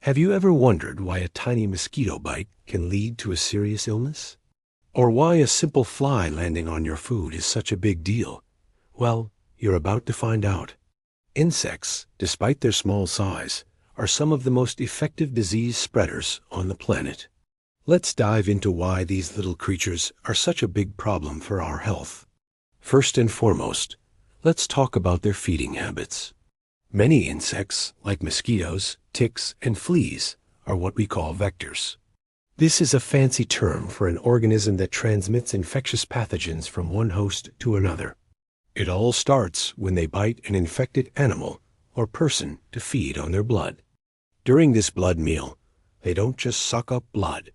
Have you ever wondered why a tiny mosquito bite can lead to a serious illness? Or why a simple fly landing on your food is such a big deal? Well, you're about to find out. Insects, despite their small size, are some of the most effective disease spreaders on the planet. Let's dive into why these little creatures are such a big problem for our health. First and foremost, let's talk about their feeding habits. Many insects, like mosquitoes, ticks, and fleas, are what we call vectors. This is a fancy term for an organism that transmits infectious pathogens from one host to another. It all starts when they bite an infected animal or person to feed on their blood. During this blood meal, they don't just suck up blood.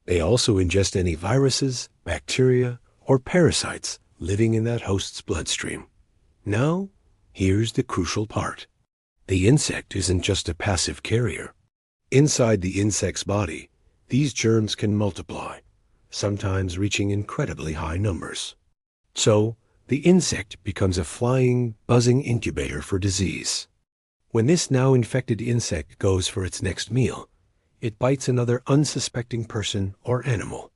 They also ingest any viruses, bacteria, or parasites living in that host's bloodstream. Now, here's the crucial part. The insect isn't just a passive carrier. Inside the insect's body, these germs can multiply, sometimes reaching incredibly high numbers. So, the insect becomes a flying, buzzing incubator for disease. When this now infected insect goes for its next meal, it bites another unsuspecting person or animal.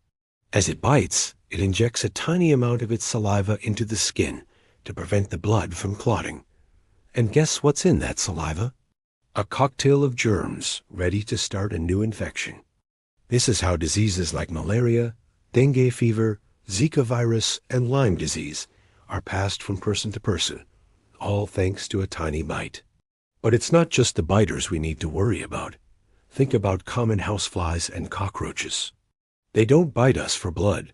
As it bites, it injects a tiny amount of its saliva into the skin to prevent the blood from clotting. And guess what's in that saliva? A cocktail of germs ready to start a new infection. This is how diseases like malaria, dengue fever, Zika virus, and Lyme disease are passed from person to person, all thanks to a tiny bite. But it's not just the biters we need to worry about. Think about common houseflies and cockroaches. They don't bite us for blood,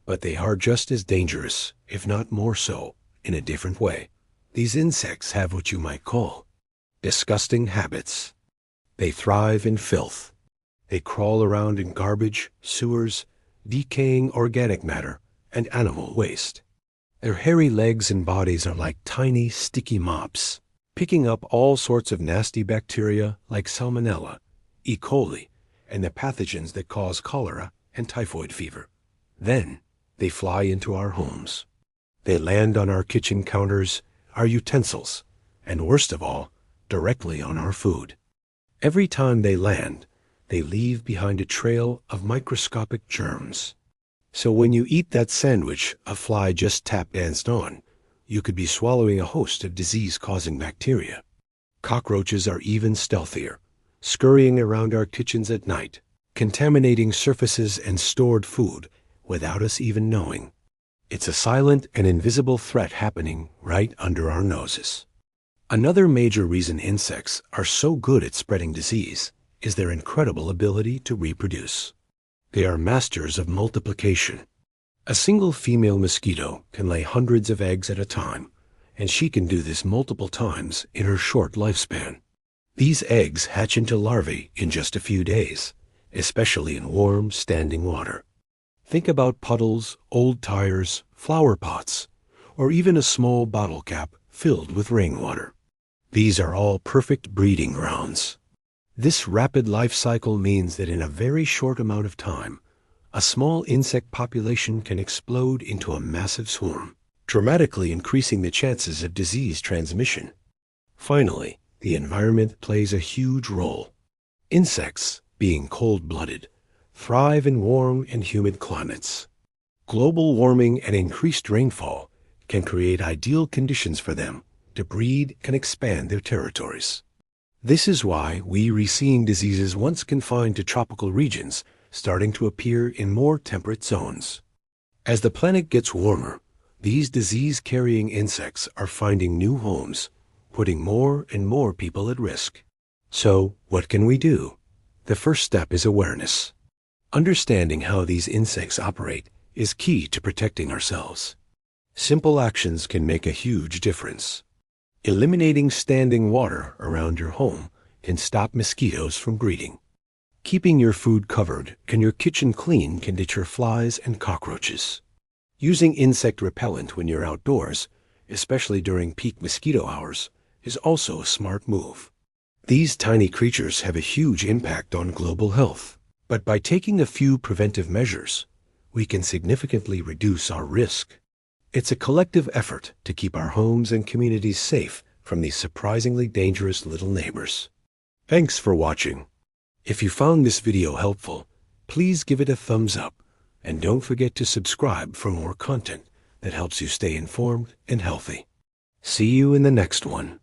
but they are just as dangerous, if not more so, in a different way. These insects have what you might call disgusting habits. They thrive in filth. They crawl around in garbage, sewers, decaying organic matter, and animal waste. Their hairy legs and bodies are like tiny, sticky mops, picking up all sorts of nasty bacteria like Salmonella, E. coli, and the pathogens that cause cholera and typhoid fever. Then, they fly into our homes. They land on our kitchen counters, our utensils, and worst of all, directly on our food. Every time they land, they leave behind a trail of microscopic germs. So when you eat that sandwich a fly just tap danced on, you could be swallowing a host of disease-causing bacteria. Cockroaches are even stealthier, scurrying around our kitchens at night, contaminating surfaces and stored food without us even knowing. It's a silent and invisible threat happening right under our noses. Another major reason insects are so good at spreading disease is their incredible ability to reproduce. They are masters of multiplication. A single female mosquito can lay hundreds of eggs at a time, and she can do this multiple times in her short lifespan. These eggs hatch into larvae in just a few days, especially in warm, standing water. Think about puddles, old tires, flower pots, or even a small bottle cap filled with rainwater. These are all perfect breeding grounds. This rapid life cycle means that in a very short amount of time, a small insect population can explode into a massive swarm, dramatically increasing the chances of disease transmission. Finally, the environment plays a huge role. Insects, being cold-blooded, thrive in warm and humid climates. Global warming and increased rainfall can create ideal conditions for them to breed and expand their territories. This is why we're seeing diseases once confined to tropical regions starting to appear in more temperate zones. As the planet gets warmer, these disease-carrying insects are finding new homes, putting more and more people at risk. So, what can we do? The first step is awareness. Understanding how these insects operate is key to protecting ourselves. Simple actions can make a huge difference. Eliminating standing water around your home can stop mosquitoes from breeding. Keeping your food covered and your kitchen clean can deter flies and cockroaches. Using insect repellent when you're outdoors, especially during peak mosquito hours, is also a smart move. These tiny creatures have a huge impact on global health, but by taking a few preventive measures, we can significantly reduce our risk. It's a collective effort to keep our homes and communities safe from these surprisingly dangerous little neighbors. Thanks for watching. If you found this video helpful, please give it a thumbs up, and don't forget to subscribe for more content that helps you stay informed and healthy. See you in the next one.